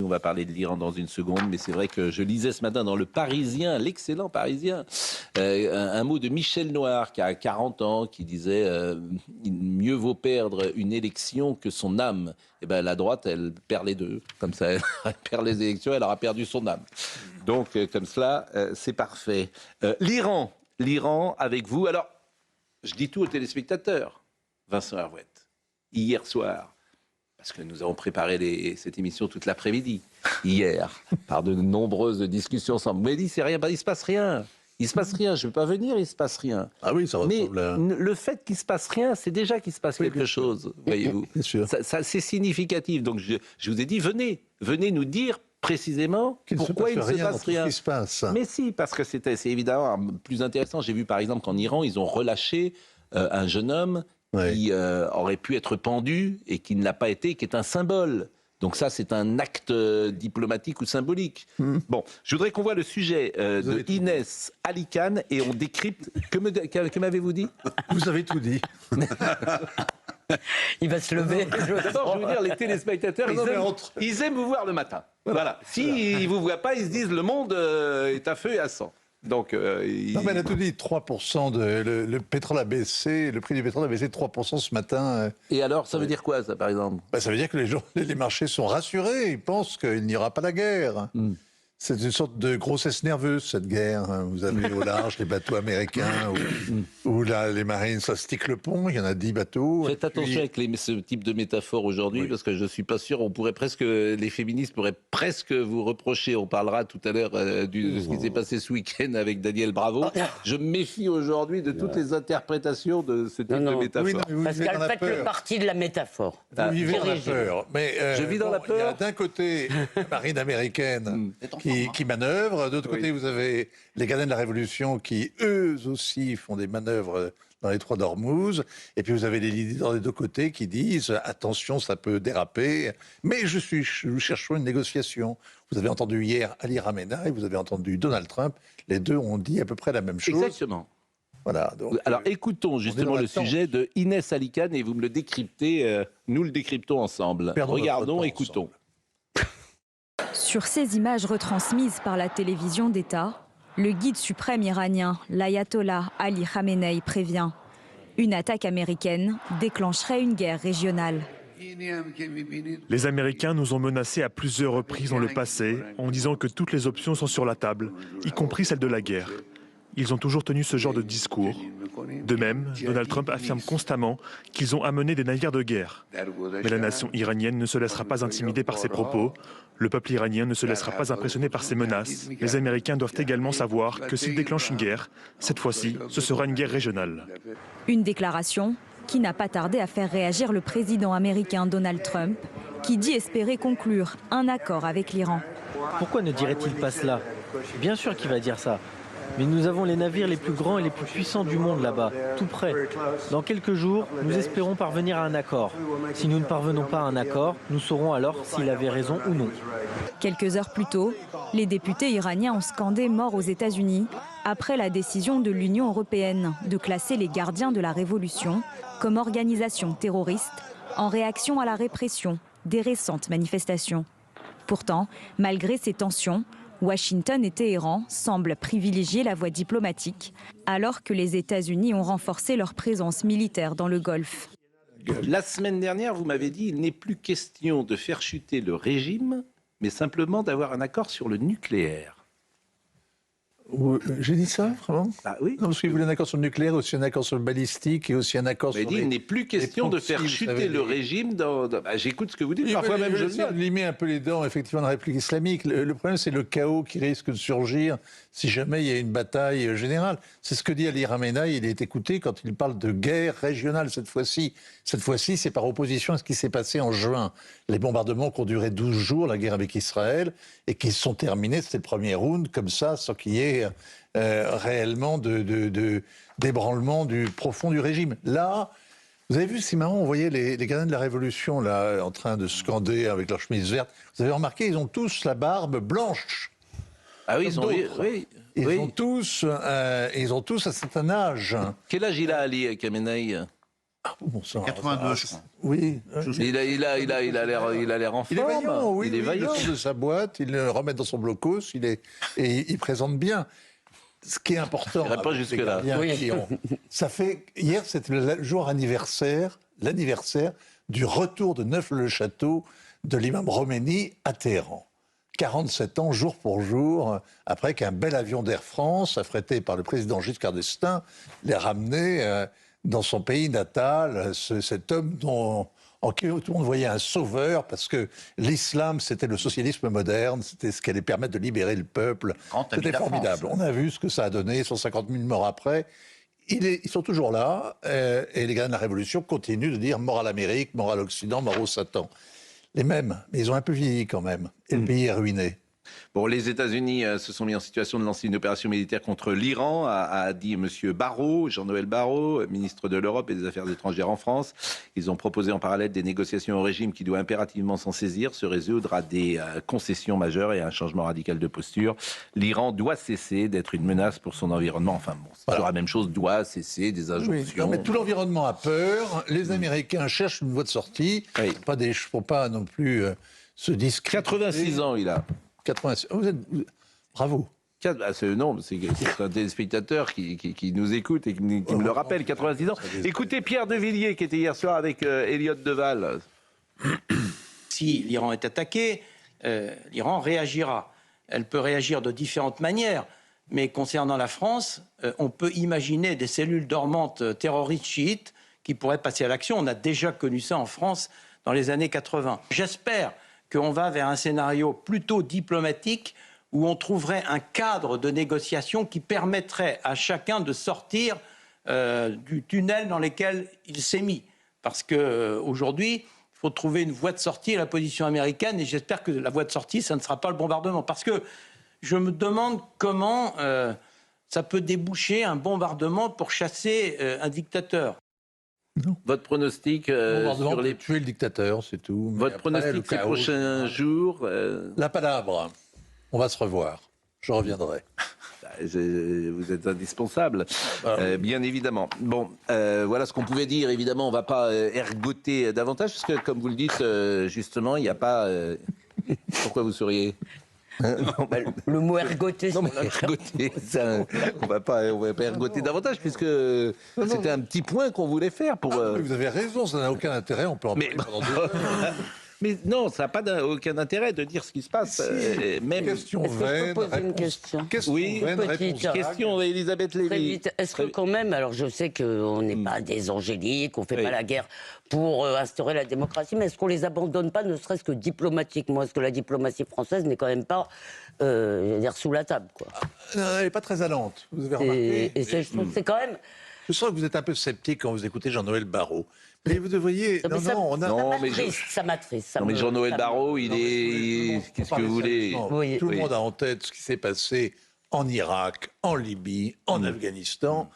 va parler de l'Iran dans une seconde, mais c'est vrai que je lisais ce matin dans Le Parisien, l'excellent Parisien, un mot de Michel Noir, qui a 40 ans, qui disait mieux vaut perdre une élection que son âme. Et ben la droite, elle perd les deux. Comme ça, elle perd les élections, elle aura perdu son âme. Donc, comme cela, c'est parfait. L'Iran avec vous. Alors, je dis tout aux téléspectateurs. Vincent Herouette, hier soir, parce que nous avons préparé cette émission toute l'après-midi, hier, par de nombreuses discussions ensemble. Vous m'avez dit, c'est rien, il ne se passe rien. Il ne se passe rien, je ne vais pas venir, il ne se passe rien. Ah oui, ça ressemble à... Mais le fait qu'il ne se passe rien, c'est déjà qu'il se passe quelque chose, voyez-vous. Bien sûr. Ça, c'est significatif. Donc je vous ai dit, venez nous dire précisément pourquoi il ne se passe rien. Qui se passe. Mais si, parce que c'est évidemment plus intéressant. J'ai vu par exemple qu'en Iran, ils ont relâché un jeune homme qui aurait pu être pendu et qui ne l'a pas été, qui est un symbole. Donc ça, c'est un acte diplomatique ou symbolique. Bon, je voudrais qu'on voit le sujet de Inès Alichan et on décrypte... Que m'avez-vous dit ? Vous avez tout dit. Il va se lever. D'abord, je veux dire, les téléspectateurs, ils aiment vous voir le matin. Voilà. S'ils ne vous voient pas, ils se disent le monde est à feu et à sang. Donc, non, mais elle a tout dit, 3%, le pétrole a baissé, le prix du pétrole a baissé de 3% ce matin. Et alors, ça veut dire quoi, ça, par exemple ? Ça veut dire que les marchés sont rassurés, ils pensent qu'il n'y aura pas la guerre. C'est une sorte de grossesse nerveuse, cette guerre. Vous avez au large les bateaux américains où les marines, ça stick le pont, il y en a 10 bateaux. Faites attention avec ce type de métaphore aujourd'hui, parce que je ne suis pas sûr, les féministes pourraient presque vous reprocher, on parlera tout à l'heure de ce qui s'est passé ce week-end avec Daniel Bravo. Je me méfie aujourd'hui de toutes les interprétations de ce type de métaphore. Parce qu'elle fait le parti de la métaphore. Vous vivez dans la peur. Mais, je vis dans la peur. Il y a d'un côté la marine américaine qui manœuvre. D'autre côté, vous avez les gardiens de la Révolution qui, eux aussi, font des manœuvres dans les trois d'Ormuz. Et puis, vous avez les leaders des deux côtés qui disent « Attention, ça peut déraper. » Mais nous cherchons une négociation. Vous avez entendu hier Ali Khamenei et vous avez entendu Donald Trump. Les deux ont dit à peu près la même chose. Exactement. Voilà, donc, alors écoutons justement le sujet de Inès Alichan et vous me le décryptez, nous le décryptons ensemble. Regardons, écoutons. Ensemble. Sur ces images retransmises par la télévision d'État, le guide suprême iranien, l'ayatollah Ali Khamenei, prévient. Une attaque américaine déclencherait une guerre régionale. Les Américains nous ont menacés à plusieurs reprises dans le passé en disant que toutes les options sont sur la table, y compris celle de la guerre. Ils ont toujours tenu ce genre de discours. De même, Donald Trump affirme constamment qu'ils ont amené des navires de guerre. Mais la nation iranienne ne se laissera pas intimider par ces propos. Le peuple iranien ne se laissera pas impressionner par ces menaces. Les Américains doivent également savoir que s'ils déclenchent une guerre, cette fois-ci, ce sera une guerre régionale. Une déclaration qui n'a pas tardé à faire réagir le président américain Donald Trump, qui dit espérer conclure un accord avec l'Iran. Pourquoi ne dirait-il pas cela ? Bien sûr qu'il va dire ça. Mais nous avons les navires les plus grands et les plus puissants du monde là-bas, tout près. Dans quelques jours, nous espérons parvenir à un accord. Si nous ne parvenons pas à un accord, nous saurons alors s'il avait raison ou non. Quelques heures plus tôt, les députés iraniens ont scandé « mort aux États-Unis » après la décision de l'Union européenne de classer les gardiens de la Révolution comme organisation terroriste en réaction à la répression des récentes manifestations. Pourtant, malgré ces tensions, Washington et Téhéran semblent privilégier la voie diplomatique, alors que les États-Unis ont renforcé leur présence militaire dans le Golfe. La semaine dernière, vous m'avez dit qu'il n'est plus question de faire chuter le régime, mais simplement d'avoir un accord sur le nucléaire. J'ai dit ça, vraiment ? Ah oui. Non, parce qu'il voulait un accord sur le nucléaire, aussi un accord sur le balistique et aussi un accord sur il n'est plus question de faire chuter le régime j'écoute ce que vous dites, parfois même je le limer un peu les dents, effectivement, de la République islamique. Le problème, c'est le chaos qui risque de surgir si jamais il y a une bataille générale. C'est ce que dit Ali Khamenei, il est écouté quand il parle de guerre régionale cette fois-ci. Cette fois-ci, c'est par opposition à ce qui s'est passé en juin. Les bombardements qui ont duré 12 jours, la guerre avec Israël, et qui sont terminés, c'était le premier round, comme ça, sans qu'il y ait réellement d'ébranlement profond du régime. Là, vous avez vu, c'est marrant, on voyait les gardiens de la Révolution là, en train de scander avec leur chemise verte. Vous avez remarqué, ils ont tous la barbe blanche. Ah oui, ils ont tous un certain âge. Quel âge il a, Ali Khamenei ? Bon sang, 82, je crois. Oui. Il a l'air en Il est forme. vaillant, oui. Il est vaillant. Il sort de sa boîte, il le remet dans son blocos, et il présente bien. Ce qui est important, j'irai pas jusque-là. Hier, c'était le jour l'anniversaire du retour de Neuf-le-Château de l'imam Khomeini à Téhéran. 47 ans, jour pour jour, après qu'un bel avion d'Air France, affrété par le président Giscard d'Estaing, l'ait ramené dans son pays natal, cet homme en qui tout le monde voyait un sauveur, parce que l'islam, c'était le socialisme moderne, c'était ce qui allait permettre de libérer le peuple. C'était formidable. On a vu ce que ça a donné, 150 000 morts après. Ils sont toujours là, et les gars de la Révolution continuent de dire mort à l'Amérique, mort à l'Occident, mort au Satan. Les mêmes, mais ils ont un peu vieilli quand même, et le pays est ruiné. Bon, les États-Unis se sont mis en situation de lancer une opération militaire contre l'Iran, a dit M. Barrot, Jean-Noël Barrot, ministre de l'Europe et des Affaires étrangères en France. Ils ont proposé en parallèle des négociations au régime qui doit impérativement s'en saisir, se résoudre à des concessions majeures et à un changement radical de posture. L'Iran doit cesser d'être une menace pour son environnement. Enfin bon, c'est toujours la même chose, doit cesser des injonctions. Oui, non, mais tout l'environnement a peur. Les Américains cherchent une voie de sortie. Oui. Il ne faut pas non plus se discréditer. 86 ans, il a. 86. Bravo. Non, c'est un téléspectateur qui nous écoute et qui me le rappelle, 86 ans. Écoutez Pierre de Villiers qui était hier soir avec Elliot Deval. Si l'Iran est attaqué, l'Iran réagira. Elle peut réagir de différentes manières, mais concernant la France, on peut imaginer des cellules dormantes terroristes chiites qui pourraient passer à l'action. On a déjà connu ça en France dans les années 80. J'espère qu'on va vers un scénario plutôt diplomatique où on trouverait un cadre de négociation qui permettrait à chacun de sortir du tunnel dans lequel il s'est mis. Parce qu'aujourd'hui, il faut trouver une voie de sortie à la position américaine et j'espère que la voie de sortie, ça ne sera pas le bombardement. Parce que je me demande comment ça peut déboucher un bombardement pour chasser un dictateur. Non. Votre pronostic sur les... tuer le dictateur, c'est tout. Votre pronostic ces prochains jours La palabre. On va se revoir. Je reviendrai. Vous êtes indispensable, bien évidemment. Bon, voilà ce qu'on pouvait dire. Évidemment, on ne va pas ergoter davantage, parce que, comme vous le dites, justement, il n'y a pas... Pourquoi vous souriez? Le mot ergoter, non, mais ergoter, on va pas ergoter davantage, puisque c'était un petit point qu'on voulait faire pour... Mais vous avez raison, ça n'a aucun intérêt, on peut en parler pendant 2 heures. Mais non, ça n'a pas aucun intérêt de dire ce qui se passe. Même... Question vaine, une question. Oui, question Elisabeth Lévy. Est-ce que quand même, alors je sais qu'on n'est pas des angéliques, on ne fait pas la guerre pour instaurer la démocratie, mais est-ce qu'on ne les abandonne pas, ne serait-ce que diplomatiquement? Est-ce que la diplomatie française n'est quand même pas sous la table, quoi? Elle n'est pas très allante, vous avez remarqué. Et je trouve que c'est quand même... Je sens que vous êtes un peu sceptique quand vous écoutez Jean-Noël Barrot. Mais vous devriez... Ça m'attriste. Non, mais Jean-Noël Barrot, il est... Qu'est-ce que vous voulez? Tout le monde a en tête ce qui s'est passé en Irak, en Libye, en Afghanistan.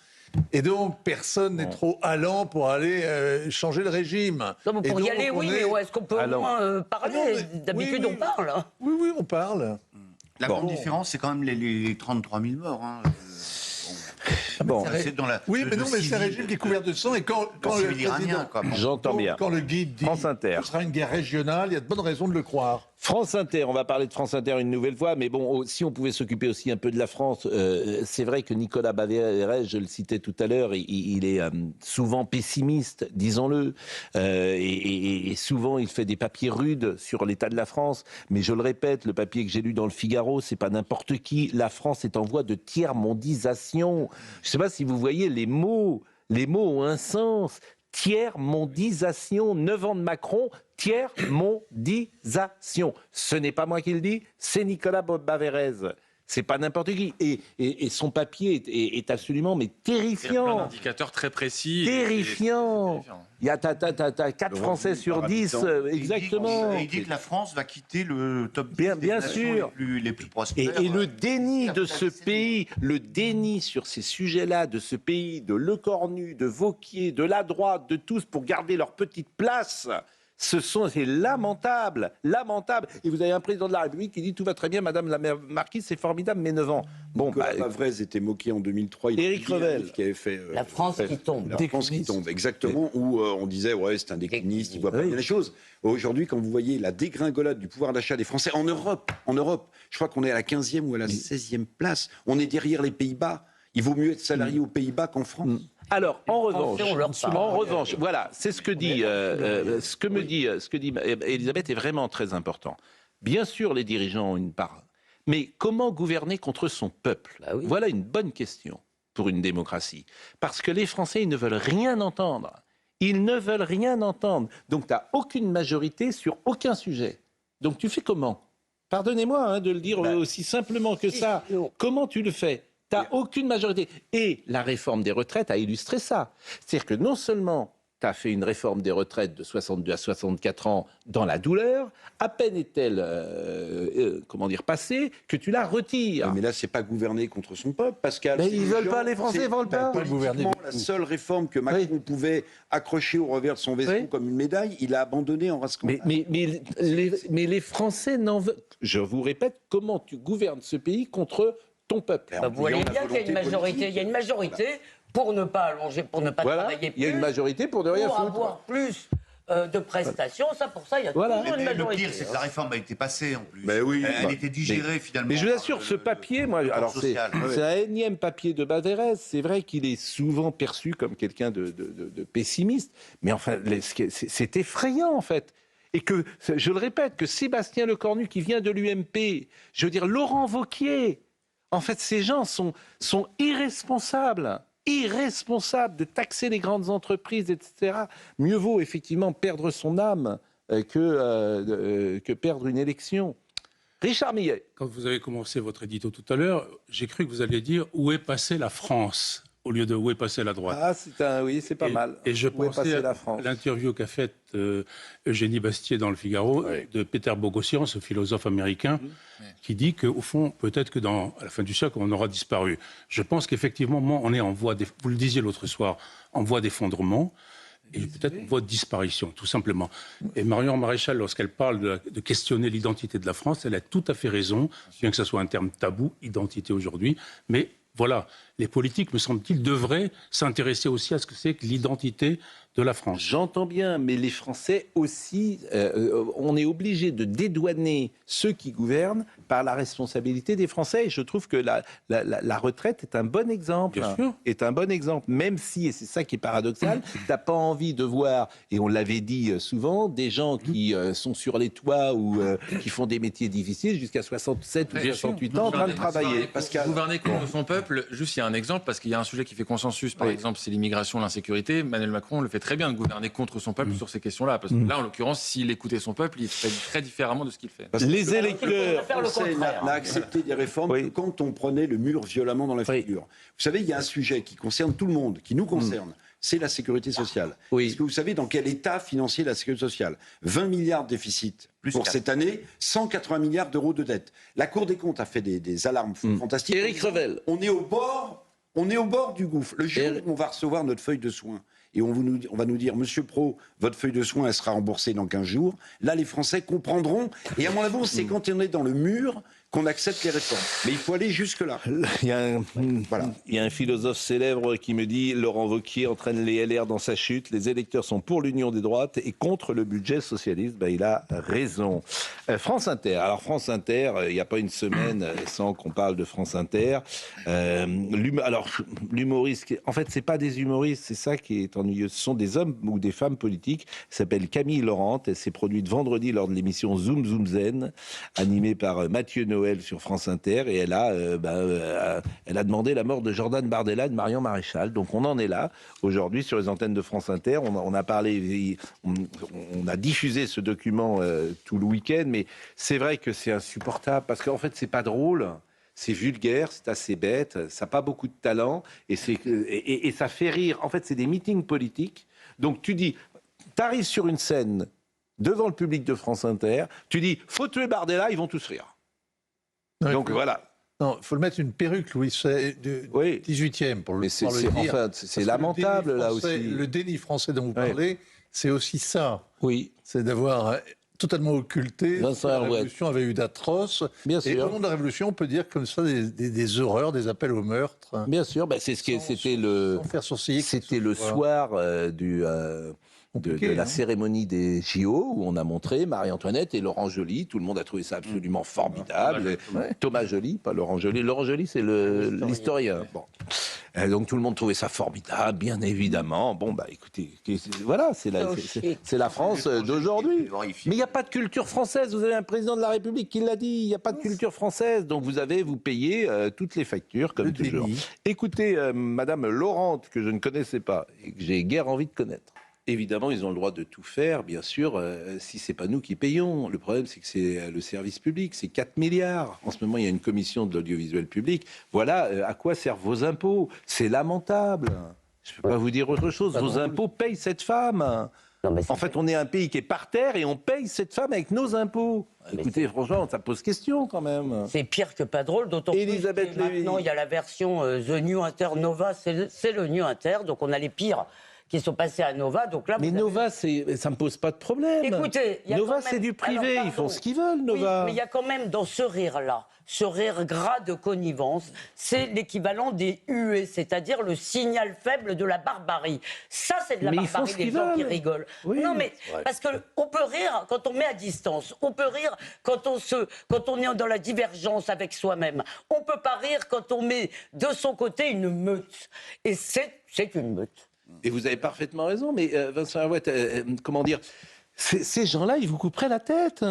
Et donc, personne n'est trop allant pour aller changer le régime. Non, pour y aller, oui, mais est-ce qu'on peut au moins parler? D'habitude, on parle. Oui, on parle. La grande différence, c'est quand même les 33 000 morts. Hein. Bon. Oui, mais non, mais c'est un régime qui est couvert de sang. Et quand le iranien, j'entends bien. Quand le guide dit France Inter. que ce sera une guerre régionale, il y a de bonnes raisons de le croire. France Inter, on va parler de France Inter une nouvelle fois, mais bon, si on pouvait s'occuper aussi un peu de la France, c'est vrai que Nicolas Baverez, je le citais tout à l'heure, il est souvent pessimiste, disons-le, et souvent il fait des papiers rudes sur l'état de la France, mais je le répète, le papier que j'ai lu dans le Figaro, c'est pas n'importe qui, la France est en voie de tiers-mondisation. Je sais pas si vous voyez les mots ont un sens. Tiers-mondisation, 9 ans de Macron, tiers-mondisation. Ce n'est pas moi qui le dis, c'est Nicolas Baverez. C'est pas n'importe qui. Et son papier est absolument terrifiant. Il y a plein d'indicateurs très précis. Terrifiant. Il y a 4 Français sur 10, exactement. Il dit que la France va quitter le top 10 bien des nations sûr. les plus prospères. Et le déni de ce pays, le déni sur ces sujets-là, de ce pays, de Lecornu, de Wauquiez, de la droite, de tous, pour garder leur petite place, C'est lamentable, lamentable. Et vous avez un président de la République qui dit tout va très bien, Madame la Marquise, c'est formidable, mais 9 ans. Bon, Pavrez était moqué en 2003. Éric Revel qui avait fait la France qui tombe. La France qui tombe, exactement. Où on disait ouais, c'est un décliniste, il voit pas bien les choses. Aujourd'hui, quand vous voyez la dégringolade du pouvoir d'achat des Français en Europe, je crois qu'on est à la 15e ou à la 16e place. On est derrière les Pays-Bas. Il vaut mieux être salarié aux Pays-Bas qu'en France. Alors, en revanche, voilà, c'est ce que dit Elisabeth est vraiment très important. Bien sûr, les dirigeants ont une part, mais comment gouverner contre son peuple ? Voilà une bonne question pour une démocratie. Parce que les Français, ils ne veulent rien entendre. Ils ne veulent rien entendre. Donc, tu n'as aucune majorité sur aucun sujet. Donc, tu fais comment ? Pardonnez-moi de le dire aussi simplement que ça. Comment tu le fais ? Tu n'as aucune majorité. Et la réforme des retraites a illustré ça. C'est-à-dire que non seulement tu as fait une réforme des retraites de 62 à 64 ans dans la douleur, à peine est-elle passée, que tu la retires. Mais là, c'est pas gouverner contre son peuple, Pascal. Mais ils veulent pas, les Français veulent pas. Politiquement, la seule réforme que Macron pouvait accrocher au revers de son vaisseau comme une médaille, il a abandonné en rascant. Mais les Français n'en veulent... Je vous répète, comment tu gouvernes ce pays contre ton peuple. Vous voyez bien qu'il y a une majorité. Il y a une majorité pour ne pas allonger, pour ne pas travailler plus. Il y a une majorité pour ne rien foutre. Pour avoir plus de prestations. Pour ça, il y a toujours une majorité. Le pire, c'est que la réforme a été passée en plus. Elle était digérée finalement. Mais je vous assure, ce papier, alors c'est un énième papier de Baderès. C'est vrai qu'il est souvent perçu comme quelqu'un de pessimiste. Mais enfin, c'est effrayant en fait. Et que, je le répète, que Sébastien Lecornu, qui vient de l'UMP, je veux dire, Laurent Wauquiez, en fait, ces gens sont irresponsables de taxer les grandes entreprises, etc. Mieux vaut effectivement perdre son âme que perdre une élection. Richard Millet. Quand vous avez commencé votre édito tout à l'heure, j'ai cru que vous alliez dire « Où est passée la France ?» au lieu de « Où est passée la droite ?» Oui, c'est pas mal. Et je pensais à l'interview qu'a faite Eugénie Bastier dans Le Figaro de Peter Bogossian, ce philosophe américain, qui dit qu'au fond, peut-être que à la fin du siècle, on aura disparu. Je pense qu'effectivement, on est en voie, vous le disiez l'autre soir, en voie d'effondrement. Et peut-être en voie de disparition, tout simplement. Et Marion Maréchal, lorsqu'elle parle de questionner l'identité de la France, elle a tout à fait raison, bien que ce soit un terme tabou, identité aujourd'hui, mais voilà, les politiques, me semble-t-il, devraient s'intéresser aussi à ce que c'est que l'identité de la France. J'entends bien, mais les Français aussi, on est obligé de dédouaner ceux qui gouvernent par la responsabilité des Français. Et je trouve que la retraite est un bon exemple. Bien sûr. Est un bon exemple, même si, et c'est ça qui est paradoxal, t'as pas envie de voir, et on l'avait dit souvent, des gens qui sont sur les toits ou qui font des métiers difficiles jusqu'à 67 ou 68 ans en train de travailler. Gouverner contre son peuple, juste il y a un exemple, parce qu'il y a un sujet qui fait consensus, par exemple, c'est l'immigration, l'insécurité. Emmanuel Macron le fait très bien de gouverner contre son peuple sur ces questions-là. Parce que là, en l'occurrence, s'il écoutait son peuple, il ferait très différemment de ce qu'il fait. Les électeurs n'a accepté des réformes quand on prenait le mur violemment dans la figure. Vous savez, il y a un sujet qui concerne tout le monde, qui nous concerne. C'est la sécurité sociale. Est-ce que vous savez dans quel état financier la sécurité sociale ? 20 milliards de déficit pour cette année, 180 milliards d'euros de dette. La Cour des comptes a fait des alarmes fantastiques. Éric Revel. On est au bord du gouffre. Le jour où on va recevoir notre feuille de soins, et on va nous dire, Monsieur Pro, votre feuille de soins, elle sera remboursée dans 15 jours. Là, les Français comprendront. Et à mon avis, c'est quand on est dans le mur qu'on accepte les réformes. Mais il faut aller jusque-là. Il y a un philosophe célèbre qui me dit « Laurent Wauquiez entraîne les LR dans sa chute. Les électeurs sont pour l'union des droites et contre le budget socialiste. » Il a raison. France Inter. Alors France Inter, il n'y a pas une semaine sans qu'on parle de France Inter. L'humoriste, en fait, c'est pas des humoristes, c'est ça qui est ennuyeux. Ce sont des hommes ou des femmes politiques. Elle s'appelle Camille Laurent. Elle s'est produite vendredi lors de l'émission Zoom Zoom Zen, animée par Mathieu Noël sur France Inter, et elle a demandé la mort de Jordan Bardella et de Marion Maréchal. Donc on en est là aujourd'hui sur les antennes de France Inter. On a parlé, on a diffusé ce document tout le week-end, mais c'est vrai que c'est insupportable parce qu'en fait c'est pas drôle. C'est vulgaire, c'est assez bête, ça n'a pas beaucoup de talent et ça fait rire. En fait, c'est des meetings politiques. Donc tu arrives sur une scène devant le public de France Inter, tu dis « faut tuer Bardella », ils vont tous rire. Donc voilà. Non, il faut le mettre une perruque, Louis, du 18e pour le dire. C'est lamentable, là aussi. Le déni français dont vous parlez, c'est aussi ça. Oui. C'est d'avoir totalement occulté ce que la Révolution avait eu d'atroce. Bien et sûr. au nom de la Révolution, on peut dire comme ça des horreurs, des appels au meurtre. Bien sûr, c'était le soir de la cérémonie des JO où on a montré Marie-Antoinette et Laurent Joly. Tout le monde a trouvé ça absolument formidable. Thomas Joly, pas Laurent Joly. Laurent Joly, c'est l'historien. Bon. Donc tout le monde trouvait ça formidable, bien évidemment. Bon, bah écoutez, voilà, c'est la France d'aujourd'hui. Mais il n'y a pas de culture française. Vous avez un président de la République qui l'a dit. Il n'y a pas de culture française. Donc vous payez toutes les factures, comme toujours. Écoutez, Madame Laurent, que je ne connaissais pas et que j'ai guère envie de connaître. Évidemment, ils ont le droit de tout faire, bien sûr, si c'est pas nous qui payons. Le problème, c'est que c'est le service public, c'est 4 milliards. En ce moment, il y a une commission de l'audiovisuel public. Voilà à quoi servent vos impôts. C'est lamentable. Je ne peux pas vous dire autre chose. Vos impôts payent cette femme. En fait, on est un pays qui est par terre et on paye cette femme avec nos impôts. Écoutez, franchement, ça pose question quand même. C'est pire que pas drôle, d'autant plus que maintenant, il y a la version The New Inter Nova, c'est le New Inter, donc on a les pires qui sont passés à Nova. Donc là, mais Nova, ça ne me pose pas de problème. Écoutez, Nova, c'est du privé, ils font ce qu'ils veulent, Nova. Oui, mais il y a quand même dans ce rire-là, ce rire gras de connivence, c'est l'équivalent des huées, c'est-à-dire le signal faible de la barbarie. Ça, c'est de la barbarie, les gens qui rigolent. Oui, non, mais parce qu'on peut rire quand on met à distance, on peut rire quand on est dans la divergence avec soi-même. On ne peut pas rire quand on met de son côté une meute. Et c'est une meute. Et vous avez parfaitement raison, mais Vincent Arouette, comment dire, ces gens-là, ils vous couperaient la tête.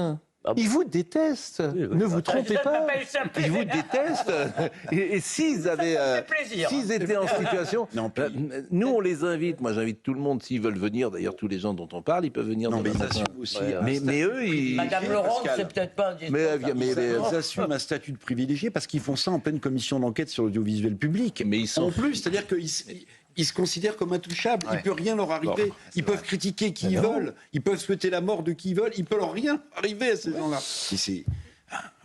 Ils vous détestent. Ne vous trompez pas. Ils vous détestent. Et s'ils étaient en situation, nous on les invite. Moi, j'invite tout le monde s'ils veulent venir. D'ailleurs, tous les gens dont on parle, ils peuvent venir. Non, mais ils assument aussi. Mais eux, Madame Laurent, c'est peut-être pas. Mais ils assument un statut de privilégié parce qu'ils font ça en pleine commission d'enquête sur l'audiovisuel public. Mais ils sont en plus, c'est-à-dire qu'ils se considèrent comme intouchables. Il ne peut rien leur arriver. Ils peuvent critiquer qui ils veulent. Ils peuvent souhaiter la mort de qui ils veulent. Il ne peut leur rien arriver à ces gens-là.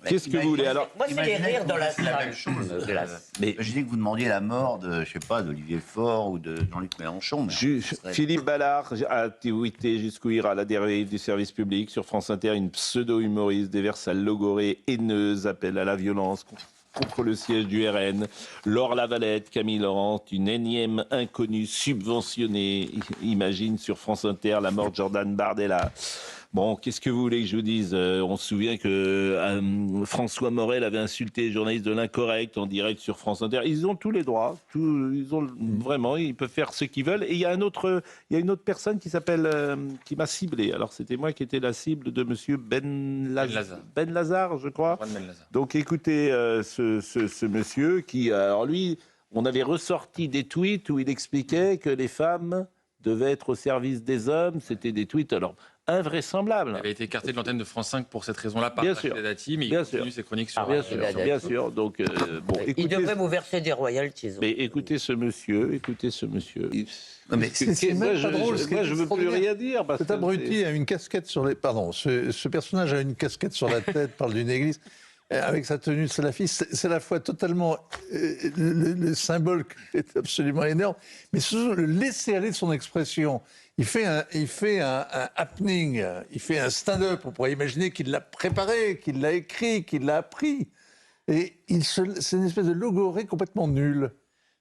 Qu'est-ce que vous voulez alors? Moi, c'est les rires dans la salle. Mais imaginez que vous demandiez la mort de, je sais pas, d'Olivier Faure ou de Jean-Luc Mélenchon. Philippe Ballard a tweeté jusqu'où ira la dérive du service public. Sur France Inter, une pseudo-humoriste déverse sa logorée haineuse, appelle à la violence contre le siège du RN. Laure Lavalette, Camille Laurent, une énième inconnue subventionnée, imagine sur France Inter la mort de Jordan Bardella. Bon, qu'est-ce que vous voulez que je vous dise? On se souvient que François Morel avait insulté les journalistes de l'Incorrect en direct sur France Inter. Ils ont tous les droits. Ils peuvent faire ce qu'ils veulent. Et il y a une autre personne qui m'a ciblé. Alors, c'était moi qui étais la cible de monsieur Ben Lazare, je crois. Donc, écoutez, ce monsieur qui, alors lui, on avait ressorti des tweets où il expliquait que les femmes devaient être au service des hommes. C'était des tweets, alors, invraisemblable. Il avait été écarté de l'antenne de France 5 pour cette raison-là par Rachida Dati, mais il continue ses chroniques sur... Bien sûr. Donc, il devrait vous verser des royalties. Mais écoutez ce monsieur. Non, mais c'est même pas drôle. Moi, je veux plus rien dire. Cet abruti a une casquette sur les... Pardon, ce personnage a une casquette sur la tête, parle d'une église, avec sa tenue de salafiste. C'est à la fois totalement... le symbole est absolument énorme, mais surtout le laisser-aller de son expression. Il fait un happening, il fait un stand-up. On pourrait imaginer qu'il l'a préparé, qu'il l'a écrit, qu'il l'a appris. Et c'est une espèce de logorée complètement nulle.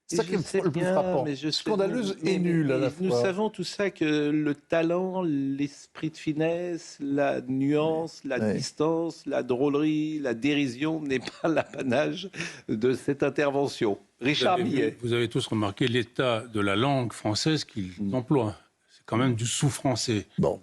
C'est ça qui est le plus frappant. Scandaleuse et nulle à la fois. Nous savons tout ça, que le talent, l'esprit de finesse, la nuance, la distance, la drôlerie, la dérision n'est pas l'apanage de cette intervention. Richard Millet. Vous avez tous remarqué l'état de la langue française qu'il emploie. C'est quand même du sous-français. Bon.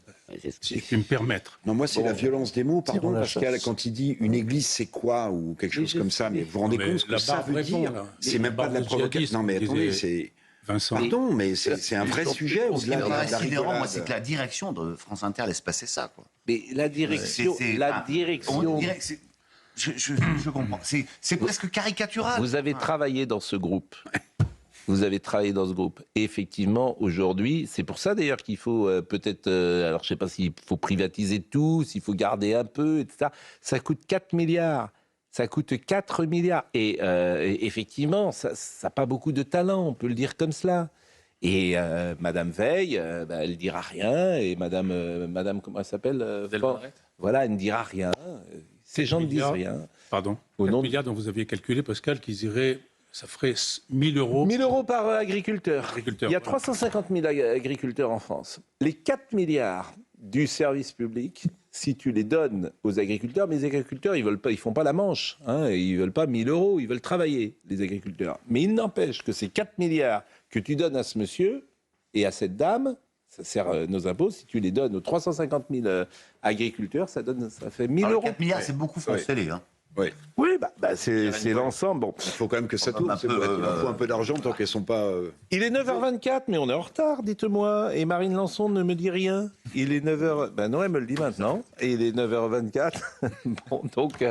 Si je puis me permettre. Non, moi, c'est la violence des mots, pardon, Pascal, quand il dit une église, c'est quoi, ou quelque chose comme ça, mais vous vous rendez compte ce que ça veut dire? C'est même pas de la provocation. Non, mais attendez, c'est... Vincent. Pardon, mais c'est un vrai sujet au-delà de la rigolade. Moi, c'est que la direction de France Inter laisse passer ça, quoi. Mais la direction... Je comprends. C'est presque caricatural. Vous avez travaillé dans ce groupe. Et effectivement, aujourd'hui, c'est pour ça d'ailleurs qu'il faut peut-être... alors, je ne sais pas s'il faut privatiser tout, s'il faut garder un peu, etc. Ça coûte 4 milliards. Ça coûte 4 milliards. Et effectivement, ça n'a pas beaucoup de talent, on peut le dire comme cela. Et Madame Veil, elle dira rien. Et Madame comment elle s'appelle voilà, elle ne dira rien. Ces gens ne disent rien. Pardon. 4 milliards dont vous aviez calculé, Pascal, qu'ils iraient... Ça ferait 1 000 euros. 1 000 euros par agriculteur. Il y a 350 000 agriculteurs en France. Les 4 milliards du service public, si tu les donnes aux agriculteurs, mais les agriculteurs, ils font pas la manche. Ils veulent pas 1 000 euros, ils veulent travailler, les agriculteurs. Mais il n'empêche que ces 4 milliards que tu donnes à ce monsieur et à cette dame, ça sert nos impôts, si tu les donnes aux 350 000 agriculteurs, ça fait 1 000 euros. 4 milliards, c'est beaucoup foncé, Oui, c'est l'ensemble. Bon. Il faut quand même que ça tourne. Il faut un peu d'argent tant qu'elles ne sont pas... Il est 9h24, mais on est en retard, dites-moi. Et Marine Lançon ne me dit rien. Il est 9h... Ben non, elle me le dit maintenant. Et il est 9h24. Bon, donc,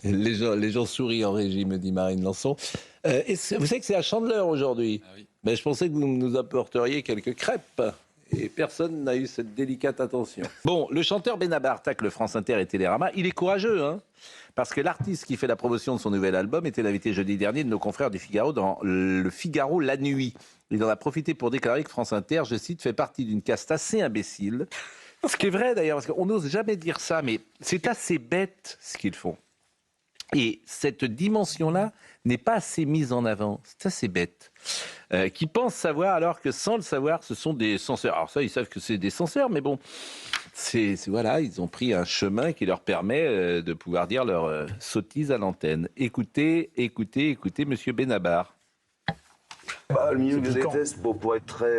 les gens sourient en régie, me dit Marine Lançon. Vous savez que c'est à Chandeleur aujourd'hui. Ah oui. Ben, je pensais que vous nous apporteriez quelques crêpes. Et personne n'a eu cette délicate attention. Bon, le chanteur Benabar tacle France Inter et Télérama. Il est courageux, parce que l'artiste qui fait la promotion de son nouvel album était l'invité jeudi dernier de nos confrères du Figaro dans le Figaro La Nuit. Il en a profité pour déclarer que France Inter, je cite, fait partie d'une caste assez imbécile. Ce qui est vrai d'ailleurs, parce qu'on n'ose jamais dire ça, mais c'est assez bête ce qu'ils font. Et cette dimension-là n'est pas assez mise en avant. C'est assez bête. Qui pensent savoir alors que sans le savoir, ce sont des censeurs. Alors ça, ils savent que c'est des censeurs, mais bon, voilà, ils ont pris un chemin qui leur permet de pouvoir dire leur sottise à l'antenne. Écoutez, Monsieur Benabar. Le milieu que je déteste, pour être très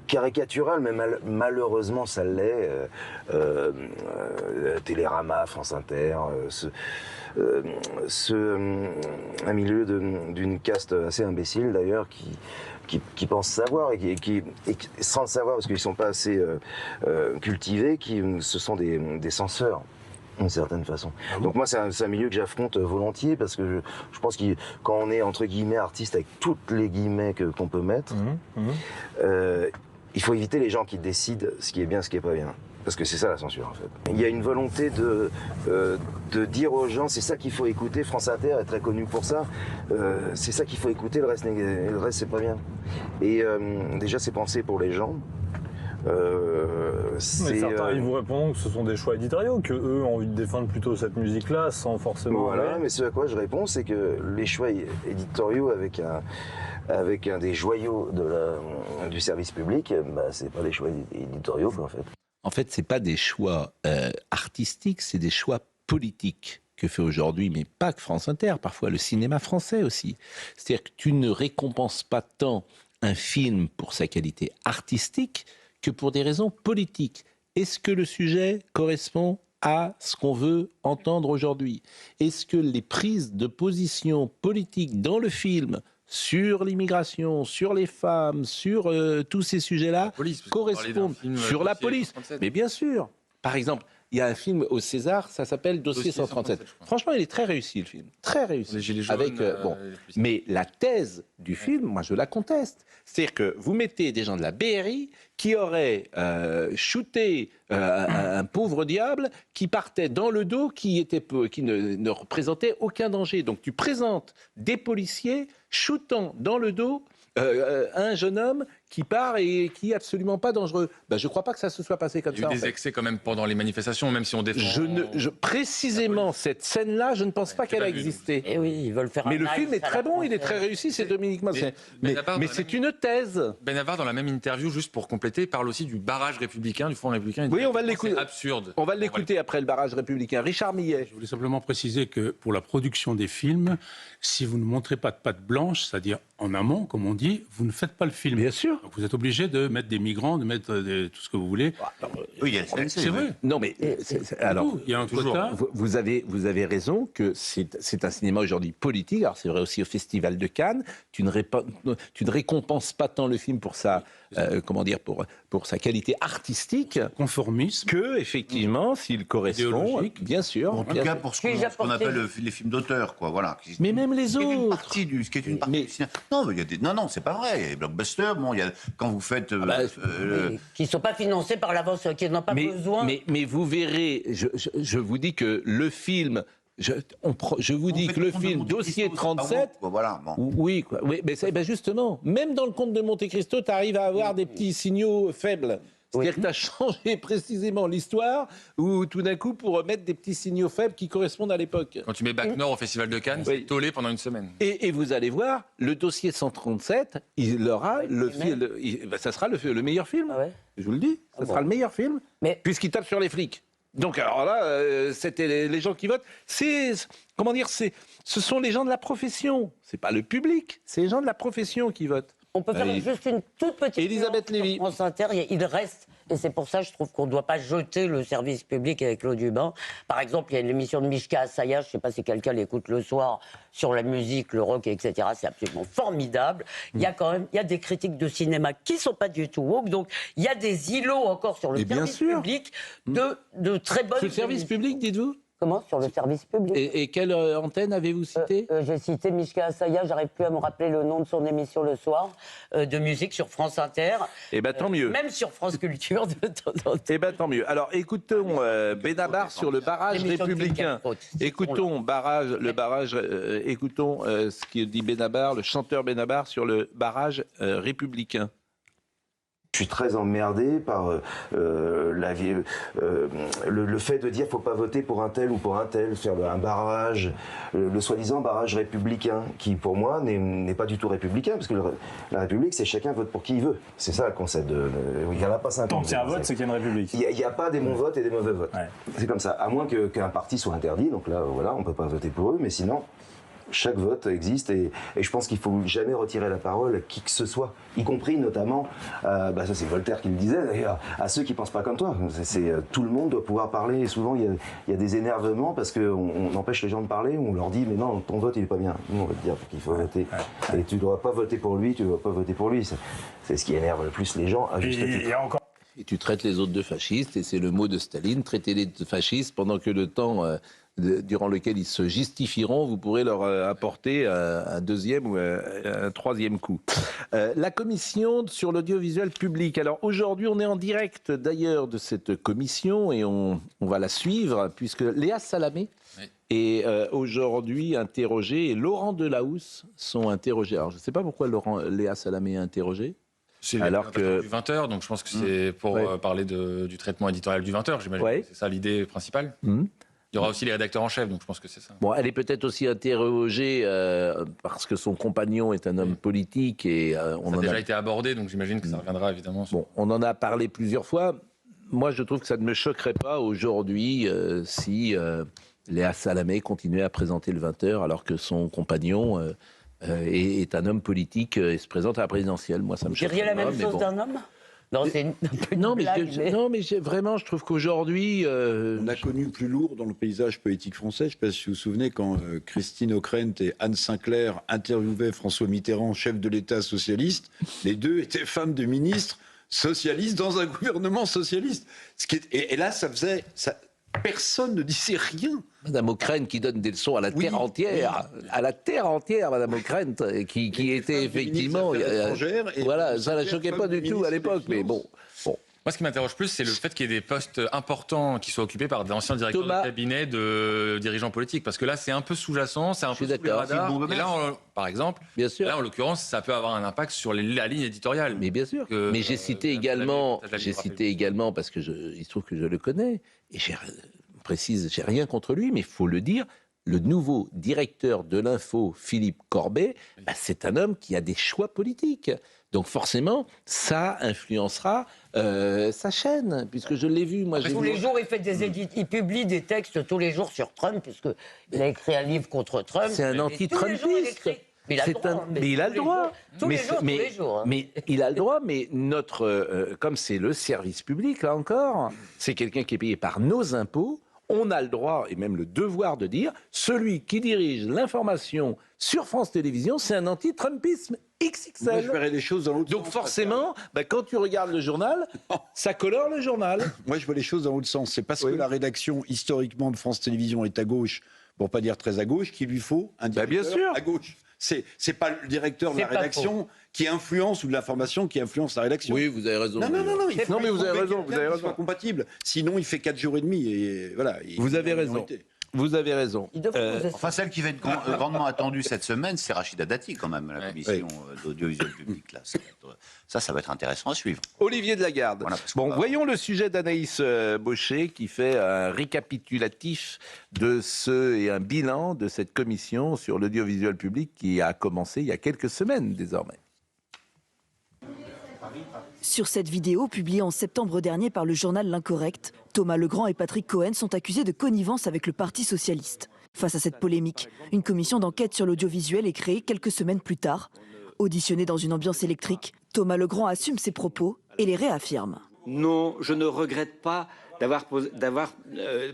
caricatural, mais malheureusement ça l'est. Télérama, France Inter, un milieu d'une caste assez imbécile d'ailleurs qui pense savoir et qui sans le savoir parce qu'ils ne sont pas assez cultivés, ce sont des censeurs d'une certaine façon. Donc moi c'est un milieu que j'affronte volontiers parce que je pense que quand on est entre guillemets artiste avec toutes les guillemets qu'on peut mettre, il faut éviter les gens qui décident ce qui est bien, ce qui est pas bien. Parce que c'est ça la censure en fait. Il y a une volonté de dire aux gens c'est ça qu'il faut écouter, France Inter est très connu pour ça, c'est ça qu'il faut écouter, le reste c'est pas bien. Et déjà c'est pensé pour les gens. Mais certains ils vous répondent que ce sont des choix éditoriaux, que eux ont envie de défendre plutôt cette musique-là sans forcément... Voilà, mais ce à quoi je réponds c'est que les choix éditoriaux avec un des joyaux du service public, c'est pas des choix éditoriaux en fait. En fait, c'est pas des choix artistiques, c'est des choix politiques que fait aujourd'hui, mais pas que France Inter, parfois le cinéma français aussi. C'est-à-dire que tu ne récompenses pas tant un film pour sa qualité artistique que pour des raisons politiques. Est-ce que le sujet correspond à ce qu'on veut entendre aujourd'hui? Est-ce que les prises de position politiques dans le film sur l'immigration, sur les femmes, sur tous ces sujets-là, correspondent sur la police. Mais bien sûr. Par exemple, il y a un film au César, ça s'appelle Dossier 137. Franchement, il est très réussi, le film. Très réussi. Les Gilets jaunes, mais la thèse du film, moi, je la conteste. C'est-à-dire que vous mettez des gens de la BRI qui auraient shooté un pauvre diable qui partait dans le dos, qui ne représentait aucun danger. Donc tu présentes des policiers shootant dans le dos un jeune homme qui part et qui est absolument pas dangereux. Je ne crois pas que ça se soit passé comme ça. Il y a eu des excès quand même pendant les manifestations, même si on défend... Précisément, cette scène-là, je ne pense pas qu'elle a existé. Et oui, ils veulent faire mais le film est très bon, il est très réussi, c'est Dominique Massin. Mais c'est une thèse. Benabar, dans la même interview, juste pour compléter, parle aussi du barrage républicain, du Front républicain. Oui, on va l'écouter. C'est absurde. On va l'écouter après le barrage républicain. Richard Millet. Je voulais simplement préciser que pour la production des films, si vous ne montrez pas de patte blanche, c'est-à-dire en amont, comme on dit, vous ne faites pas le film. Bien sûr. Donc vous êtes obligé de mettre des migrants, de mettre tout ce que vous voulez. Oui, c'est vrai. Non, mais alors, il y a un quota. Vous avez raison que c'est un cinéma aujourd'hui politique. Alors c'est vrai aussi au Festival de Cannes. Tu ne récompenses pas tant le film pour sa pour sa qualité artistique, conformisme, que effectivement s'il correspond, bien sûr. En tout cas pour ce qu'on appelle les films d'auteur, quoi. Voilà. Mais même les autres. Ce qui est une partie du cinéma. Non, mais non, c'est pas vrai. Les blockbusters, quand vous faites qui ne sont pas financés par l'avance, qui n'ont pas besoin. Mais vous verrez, je vous dis que le film Je vous dis que le film Dossier 37... Voilà, bon. Oui, mais justement, même dans le Comte de Monte Cristo, tu arrives à avoir des petits signaux faibles. C'est-à-dire que tu as changé précisément l'histoire, ou tout d'un coup, pour mettre des petits signaux faibles qui correspondent à l'époque. Quand tu mets Bac Nord au Festival de Cannes, c'est tollé pendant une semaine. Et vous allez voir, le dossier 137, ça sera le meilleur film. Je vous le dis, ça sera le meilleur film, puisqu'il tape sur les flics. Donc alors là, c'était les gens qui votent. Ce sont les gens de la profession. C'est pas le public, c'est les gens de la profession qui votent. On peut faire juste une toute petite... Elisabeth Lévy. France Inter, il reste, et c'est pour ça que je trouve qu'on ne doit pas jeter le service public avec l'eau du bain. Par exemple, il y a une émission de Mishka Asaya, je ne sais pas si quelqu'un l'écoute le soir, sur la musique, le rock, etc. C'est absolument formidable. Il y a des critiques de cinéma qui ne sont pas du tout woke, donc il y a des îlots encore sur le service public de très bonnes... Sur le service public, dites-vous ? Comment ? Sur le service public. Et quelle antenne avez-vous cité ? J'ai cité Mishka Asaya, j'arrive plus à me rappeler le nom de son émission le soir, de musique sur France Inter. Eh bien, tant mieux. Même sur France Culture, de temps en temps. Eh bien, tant mieux. Alors, écoutons Benabar sur le barrage républicain. Écoutons écoutons ce que dit Benabar, le chanteur Benabar, sur le barrage républicain. Je suis très emmerdé par le fait de dire qu'il ne faut pas voter pour un tel ou pour un tel, faire un barrage, le soi-disant barrage républicain, qui pour moi n'est pas du tout républicain, parce que la République, c'est chacun vote pour qui il veut. C'est ça le concept. Il n'y en a pas 50. Tant qu'il y a un vote, c'est qu'il y a une République. Il n'y a pas des bons votes et des mauvais votes. Ouais. C'est comme ça. À moins qu'un parti soit interdit, donc là, voilà, on ne peut pas voter pour eux, mais sinon... Chaque vote existe et je pense qu'il ne faut jamais retirer la parole à qui que ce soit, y compris notamment, ça c'est Voltaire qui le disait d'ailleurs, à ceux qui ne pensent pas comme toi. Tout le monde doit pouvoir parler et souvent il y a des énervements parce qu'on empêche les gens de parler, on leur dit mais non, ton vote il n'est pas bien. Nous on va te dire qu'il faut voter. Et tu ne dois pas voter pour lui, tu ne dois pas voter pour lui. C'est ce qui énerve le plus les gens à juste titre. Et tu traites les autres de fascistes, et c'est le mot de Staline, traitez-les de fascistes pendant que le temps durant lequel ils se justifieront, vous pourrez leur apporter un deuxième ou un troisième coup. La commission sur l'audiovisuel public. Alors aujourd'hui, on est en direct d'ailleurs de cette commission et on va la suivre puisque Léa Salamé est aujourd'hui interrogée et Laurent Delahousse sont interrogés. Alors je ne sais pas pourquoi Léa Salamé est interrogée. C'est alors que du 20h, donc je pense que c'est pour parler du traitement éditorial du 20h, j'imagine. Que c'est ça l'idée principale. Il y aura aussi les rédacteurs en chef, donc je pense que c'est ça. Bon, elle est peut-être aussi interrogée parce que son compagnon est un homme politique et ça a déjà été abordé, donc j'imagine que ça reviendra évidemment. Bon, on en a parlé plusieurs fois. Moi, je trouve que ça ne me choquerait pas aujourd'hui si Léa Salamé continuait à présenter le 20h alors que son compagnon est un homme politique et se présente à la présidentielle. Moi, ça me choquerait pas. Vous diriez la même chose d'un homme ? Non, c'est vraiment, je trouve qu'aujourd'hui... On a connu plus lourd dans le paysage politique français. Je ne sais pas si vous vous souvenez, quand Christine Ockrent et Anne Sinclair interviewaient François Mitterrand, chef de l'État socialiste, les deux étaient femmes de ministres socialistes dans un gouvernement socialiste. Et là, ça faisait... Personne ne disait rien. Madame Ockrent qui donne des leçons à la terre entière, à la terre entière, Madame Ockrent, qui était effectivement, voilà, ça la choquait pas du tout à l'époque, mais bon. Moi, ce qui m'interroge plus, c'est le fait qu'il y ait des postes importants qui soient occupés par d'anciens directeurs de cabinet de dirigeants politiques, parce que là, c'est un peu sous-jacent, c'est un peu sous les radars. Et là, par exemple, là, en l'occurrence, ça peut avoir un impact sur la ligne éditoriale. Mais bien sûr. Mais j'ai cité également, parce que il se trouve que je le connais, et j'ai rien contre lui, mais il faut le dire, le nouveau directeur de l'Info, Philippe Corbet, c'est un homme qui a des choix politiques. Donc forcément, ça influencera sa chaîne, puisque je l'ai vu. Moi, tous les jours, il publie des textes tous les jours sur Trump, puisqu'il a écrit un livre contre Trump. C'est un anti-Trumpiste. Mais il a le droit. Mais il a le droit, mais comme c'est le service public, là encore, c'est quelqu'un qui est payé par nos impôts, on a le droit et même le devoir de dire, celui qui dirige l'information sur France Télévisions, c'est un anti-Trumpisme XXL. Moi, je verrais les choses dans l'autre sens. Donc forcément, quand tu regardes le journal, ça colore le journal. Moi, je vois les choses dans l'autre sens. C'est parce que la rédaction, historiquement, de France Télévisions est à gauche, pour pas dire très à gauche, qu'il lui faut un directeur à gauche. C'est pas le directeur de la rédaction qui influence ou de l'information qui influence la rédaction. Oui, vous avez raison. Non, mais vous avez raison. Vous avez raison. C'est pas compatible. Sinon, il fait 4 jours et demi. Et voilà. Vous avez raison. Vous avez raison. Enfin, celle qui va être grandement attendue cette semaine, c'est Rachida Dati, quand même, la commission d'audiovisuel public. Là. Ça va être intéressant à suivre. Olivier de Lagarde. Voilà, voyons le sujet d'Anaïs Baucher qui fait un récapitulatif et un bilan de cette commission sur l'audiovisuel public qui a commencé il y a quelques semaines désormais. Sur cette vidéo publiée en septembre dernier par le journal L'Incorrect, Thomas Legrand et Patrick Cohen sont accusés de connivence avec le Parti socialiste. Face à cette polémique, une commission d'enquête sur l'audiovisuel est créée quelques semaines plus tard. Auditionné dans une ambiance électrique, Thomas Legrand assume ses propos et les réaffirme. Non, je ne regrette pas d'avoir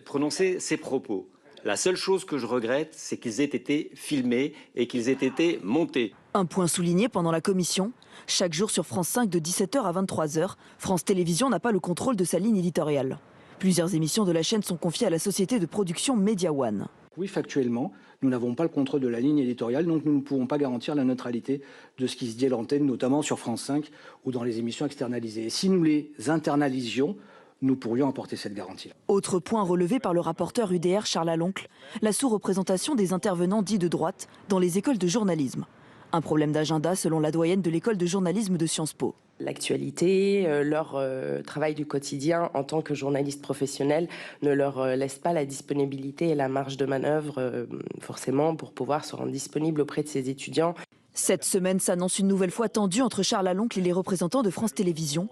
prononcé ces propos. La seule chose que je regrette, c'est qu'ils aient été filmés et qu'ils aient été montés. Un point souligné pendant la commission, chaque jour sur France 5 de 17h à 23h, France Télévisions n'a pas le contrôle de sa ligne éditoriale. Plusieurs émissions de la chaîne sont confiées à la société de production Media One. Oui, factuellement, nous n'avons pas le contrôle de la ligne éditoriale, donc nous ne pouvons pas garantir la neutralité de ce qui se dit à l'antenne, notamment sur France 5 ou dans les émissions externalisées. Et si nous les internalisions, nous pourrions apporter cette garantie. Autre point relevé par le rapporteur UDR Charles Aloncle, la sous-représentation des intervenants dits de droite dans les écoles de journalisme. Un problème d'agenda selon la doyenne de l'école de journalisme de Sciences Po. L'actualité, leur travail du quotidien en tant que journaliste professionnel ne leur laisse pas la disponibilité et la marge de manœuvre forcément pour pouvoir se rendre disponible auprès de ces étudiants. Cette semaine s'annonce une nouvelle fois tendue entre Charles Aloncle et les représentants de France Télévisions.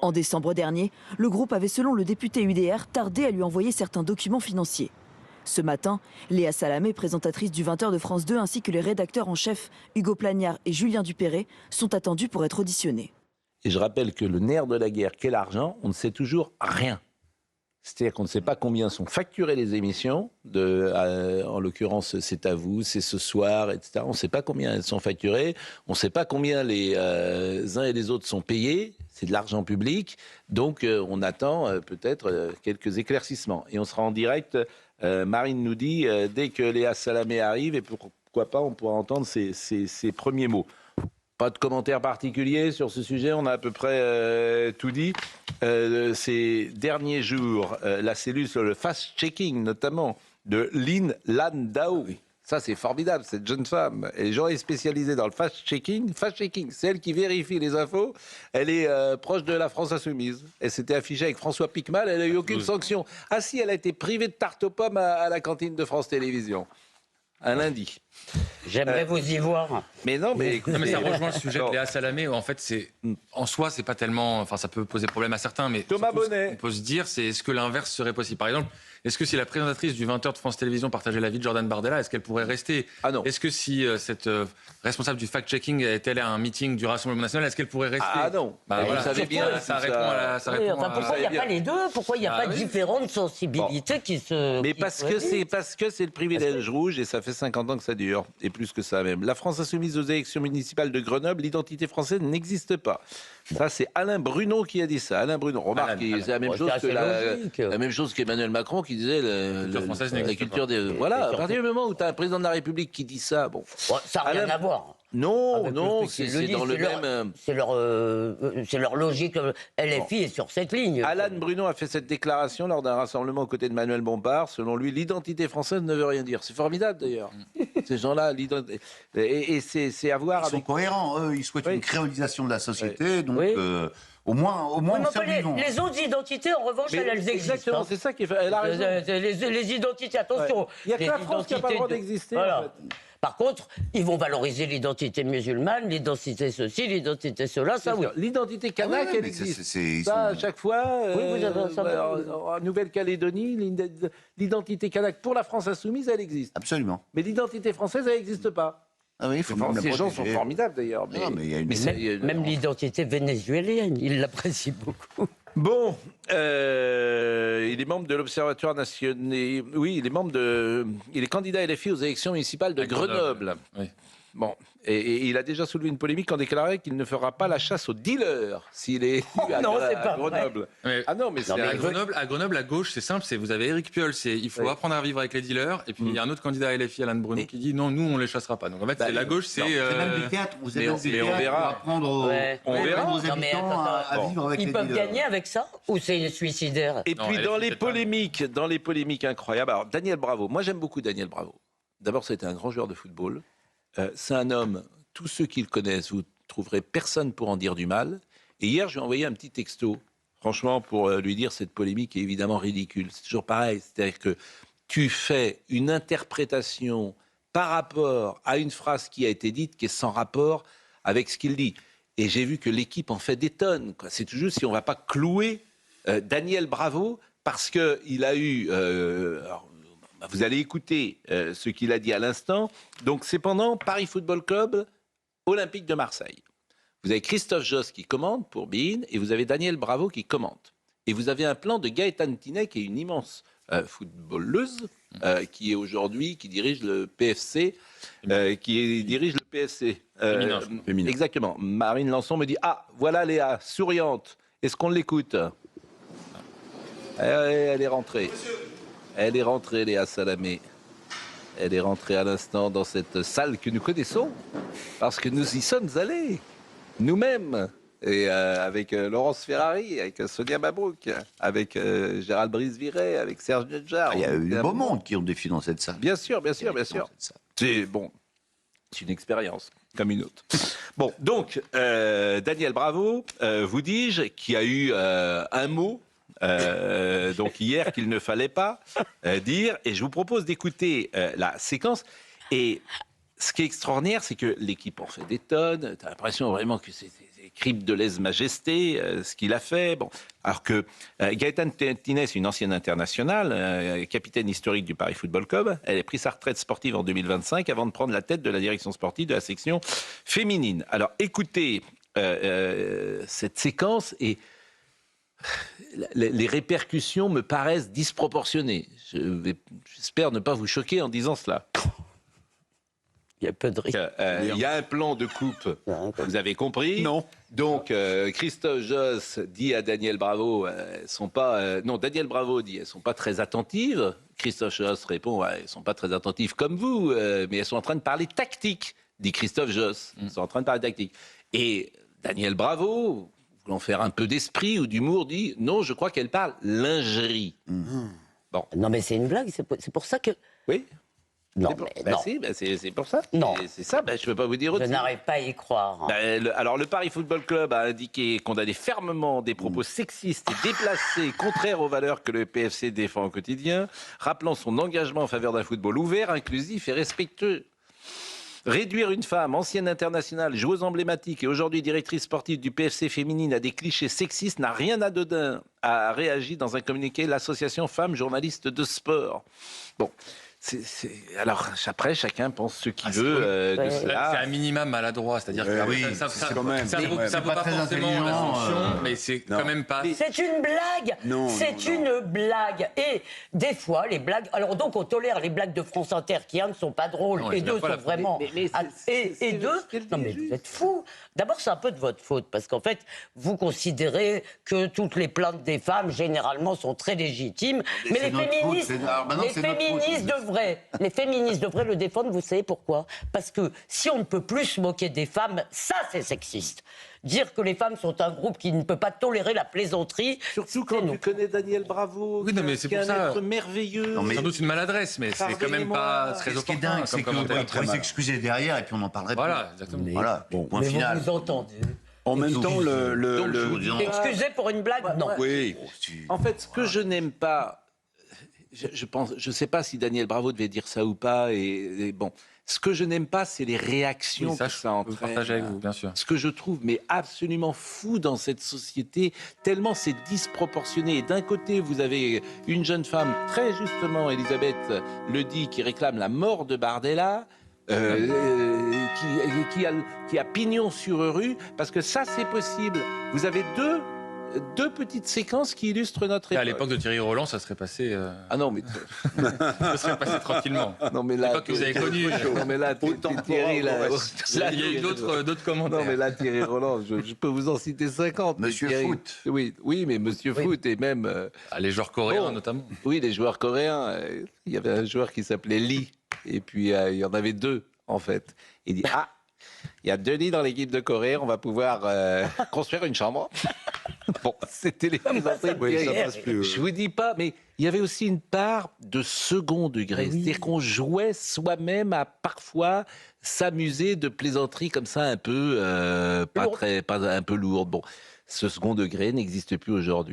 En décembre dernier, le groupe avait, selon le député UDR, tardé à lui envoyer certains documents financiers. Ce matin, Léa Salamé, présentatrice du 20h de France 2, ainsi que les rédacteurs en chef Hugo Plagnard et Julien Dupéré sont attendus pour être auditionnés. Et je rappelle que le nerf de la guerre, qu'est l'argent, on ne sait toujours rien. C'est-à-dire qu'on ne sait pas combien sont facturées les émissions, en l'occurrence c'est à vous, c'est ce soir, etc. On ne sait pas combien elles sont facturées, on ne sait pas combien les uns et les autres sont payés, c'est de l'argent public, donc on attend peut-être quelques éclaircissements. Et on sera en direct, Marine nous dit, dès que Léa Salamé arrive, et pourquoi pas on pourra entendre ses premiers mots. Pas de commentaires particuliers sur ce sujet, on a à peu près tout dit. Ces derniers jours, la cellule sur le fast-checking, notamment, de Lynn Landau. Ça, c'est formidable, cette jeune femme. Elle est journaliste spécialisée dans le fast-checking. Fast-checking, c'est elle qui vérifie les infos. Elle est proche de la France Insoumise. Elle s'était affichée avec François Piquemal, elle n'a eu aucune sanction. Ah si, elle a été privée de tarte aux pommes à la cantine de France Télévisions. Un lundi. J'aimerais vous y voir. Mais non, mais écoutez, non, mais ça rejoint le sujet de Léa Salamé, où en fait, en soi, c'est pas tellement. Enfin, ça peut poser problème à certains, mais. Thomas Bonnet. On peut se dire, c'est est-ce que l'inverse serait possible? Par exemple, est-ce que si la présentatrice du 20h de France Télévisions partageait l'avis de Jordan Bardella, est-ce qu'elle pourrait rester? Ah non. Est-ce que si cette responsable du fact-checking était allée à un meeting du Rassemblement national, est-ce qu'elle pourrait rester? Ah non. Bah, vous voilà. savez bien. Ça répond à la. Ça répond enfin, pourquoi il n'y a pas les deux? Pourquoi il n'y a pas différentes sensibilités qui se. Mais parce que c'est le privilège rouge et ça fait 50 ans que ça dure. Et plus que ça même. La France insoumise aux élections municipales de Grenoble, l'identité française n'existe pas. Ça, c'est Alain Bruno qui a dit ça. Alain Bruno. Remarque, c'est la même chose que la même chose qu'Emmanuel Macron qui disait la culture des. Voilà, à partir du moment où tu as un président de la République qui dit ça, bon. Ça n'a rien à voir. Non, non, c'est dans le même. C'est leur logique. LFI est sur cette ligne. Alain Bruno a fait cette déclaration lors d'un rassemblement aux côtés de Manuel Bompard. Selon lui, l'identité française ne veut rien dire. C'est formidable d'ailleurs. Ces gens-là, l'identité. Et c'est à voir. Ils sont cohérents. Eux, ils souhaitent une créolisation de la société. Donc. Au moins, les autres identités, en revanche, elles existent. Exactement, c'est ça qui fait. Elle a raison. Les identités, attention. Il n'y a que la France qui n'a pas le droit d'exister. Voilà. En fait. Par contre, ils vont valoriser l'identité musulmane, l'identité ceci, l'identité cela, ça oui. L'identité kanak, elle existe. Ça, à chaque fois, en Nouvelle-Calédonie, l'identité kanak pour la France insoumise, elle existe. Absolument. Mais l'identité française, elle n'existe pas. Ah oui, ces gens sont formidables d'ailleurs. Même l'identité vénézuélienne, ils l'apprécient beaucoup. Bon, il est membre de l'Observatoire national. Oui, il est candidat LFI aux élections municipales de Grenoble. Oui. bon, et il a déjà soulevé une polémique en déclarant qu'il ne fera pas la chasse aux dealers s'il est élu à Grenoble. Ah non, mais à Grenoble, à gauche, c'est simple, vous avez Éric Piolle, il faut apprendre à vivre avec les dealers, et puis il y a un autre candidat à LFI, Alain Bruno, qui dit non, nous on les chassera pas. Donc en fait, c'est la gauche, c'est... même du théâtre, vous avez même du théâtre on verra. pour apprendre aux habitants à vivre avec les dealers. Ils peuvent gagner avec ça, ou c'est suicidaire? Et puis dans les polémiques incroyables, alors Daniel Bravo, moi j'aime beaucoup Daniel Bravo. D'abord, c'était un grand joueur de football. C'est un homme, tous ceux qui le connaissent, vous ne trouverez personne pour en dire du mal. Et hier, je lui ai envoyé un petit texto, franchement, pour lui dire cette polémique est évidemment ridicule. C'est toujours pareil, c'est-à-dire que tu fais une interprétation par rapport à une phrase qui a été dite qui est sans rapport avec ce qu'il dit. Et j'ai vu que l'équipe en fait des tonnes, quoi. C'est toujours si on ne va pas clouer Daniel Bravo parce qu'il a eu... vous allez écouter ce qu'il a dit à l'instant. Donc, c'est pendant Paris Football Club Olympique de Marseille. Vous avez Christophe Josse qui commente pour beIN et vous avez Daniel Bravo qui commente. Et vous avez un plan de Gaëtane Tinet qui est une immense footballeuse qui est aujourd'hui, qui dirige le PFC, dirige le PFC. Féminin. Exactement. Marine Lançon me dit « Ah, voilà Léa, souriante. Est-ce qu'on l'écoute ?» Elle est rentrée. Elle est rentrée, Léa Salamé. Elle est rentrée à l'instant dans cette salle que nous connaissons, parce que nous y sommes allés, nous-mêmes, et avec Laurence Ferrari, avec Sonia Mabrouk, avec Gérald Brice-Viret, avec Serge Nedjar. Il y a eu du beau monde qui ont défilé dans cette salle. Bien sûr. C'est bon, c'est une expérience, comme une autre. Bon, donc, Daniel Bravo, vous dis-je, qui a eu un mot, donc hier qu'il ne fallait pas dire, et je vous propose d'écouter la séquence. Et ce qui est extraordinaire, c'est que l'équipe en fait des tonnes. T'as l'impression vraiment que c'est crypte de lèse-majesté ce qu'il a fait. Bon, alors que Gaëtane Tinet, c'est une ancienne internationale, capitaine historique du Paris Football Club. Elle a pris sa retraite sportive en 2025 avant de prendre la tête de la direction sportive de la section féminine. Alors écoutez cette séquence et les répercussions me paraissent disproportionnées. J'espère ne pas vous choquer en disant cela. Il y a peu de risques. Il y a un plan de coupe, vous avez compris. Non. Donc, Christophe Josse dit à Daniel Bravo, elles sont pas... non, Daniel Bravo dit, elles ne sont pas très attentives. Christophe Josse répond, elles ne sont pas très attentives comme vous, mais elles sont en train de parler tactique, dit Christophe Josse. Elles sont en train de parler tactique. Et Daniel Bravo... voulant faire un peu d'esprit ou d'humour, dit non, je crois qu'elle parle lingerie. Bon. Non, mais c'est une blague, c'est pour ça que... Oui. Non, mais non. C'est pour ça. Non. C'est ça, je ne peux pas vous dire autre chose. Je n'arrive pas à y croire. Alors, le Paris Football Club a indiqué condamner fermement des propos sexistes et déplacés, contraires aux valeurs que le PFC défend au quotidien, rappelant son engagement en faveur d'un football ouvert, inclusif et respectueux. Réduire une femme, ancienne internationale, joueuse emblématique et aujourd'hui directrice sportive du PFC féminine à des clichés sexistes n'a rien d'anodin, a réagi dans un communiqué l'association Femmes Journalistes de Sport. Bon. Alors, après, chacun pense ce qu'il veut de cela. C'est un minimum maladroit, c'est-à-dire que ça vaut pas forcément la sanction, mais c'est quand même pas... C'est une blague. C'est une blague. Et des fois, les blagues... Alors donc, on tolère les blagues de France Inter qui, ne sont pas drôles, et deux sont vraiment... Et deux... Non, mais vous êtes fous. D'abord, c'est un peu de votre faute, parce qu'en fait, vous considérez que toutes les plaintes des femmes, généralement, sont très légitimes, mais les féministes devraient le défendre, vous savez pourquoi? Parce que si on ne peut plus se moquer des femmes, ça c'est sexiste. Dire que les femmes sont un groupe qui ne peut pas tolérer la plaisanterie... Surtout quand tu connais Daniel Bravo, oui, non, mais c'est pour ça. Un être merveilleux. C'est sans doute une maladresse, mais c'est quand même pas très opportun. Ce qui est dingue, c'est qu'on pourrait s'excuser derrière et puis on en parlerait plus. Voilà, exactement. Voilà, point final. Vous entendez. En même temps, Excusez pour une blague? Non. Oui. En fait, ce que je n'aime pas... Je ne sais pas si Daniel Bravo devait dire ça ou pas. Et bon, ce que je n'aime pas, c'est les réactions que ça entraîne. Partager avec vous, bien sûr. Ce que je trouve mais absolument fou dans cette société, tellement c'est disproportionné. Et d'un côté, vous avez une jeune femme, très justement, Elisabeth le dit, qui réclame la mort de Bardella. Qui a pignon sur rue, parce que ça, c'est possible. Vous avez deux deux petites séquences qui illustrent notre époque. À l'époque de Thierry Roland, ça serait passé. Ah non, mais ça serait passé tranquillement. Non, mais là, l'époque que vous avez connue. Non, mais là, Thierry, là, il y a eu d'autres commentaires. Non, mais là, Thierry Roland, je peux vous en citer 50. Monsieur Thierry, Foot. Oui, mais Monsieur Foot et même. Les joueurs coréens, notamment. Oui, les joueurs coréens. Il y avait un joueur qui s'appelait Lee. Et puis, il y en avait deux, en fait. Il dit il y a 2 lits dans l'équipe de Corée, on va pouvoir construire une chambre. Bon, c'était les entrées de Thierry. Ça passe plus, Je vous dis pas, mais il y avait aussi une part de second degré. C'est-à-dire qu'on jouait soi-même à parfois s'amuser de plaisanteries comme ça un peu, un peu lourdes. Bon, ce second degré n'existe plus aujourd'hui.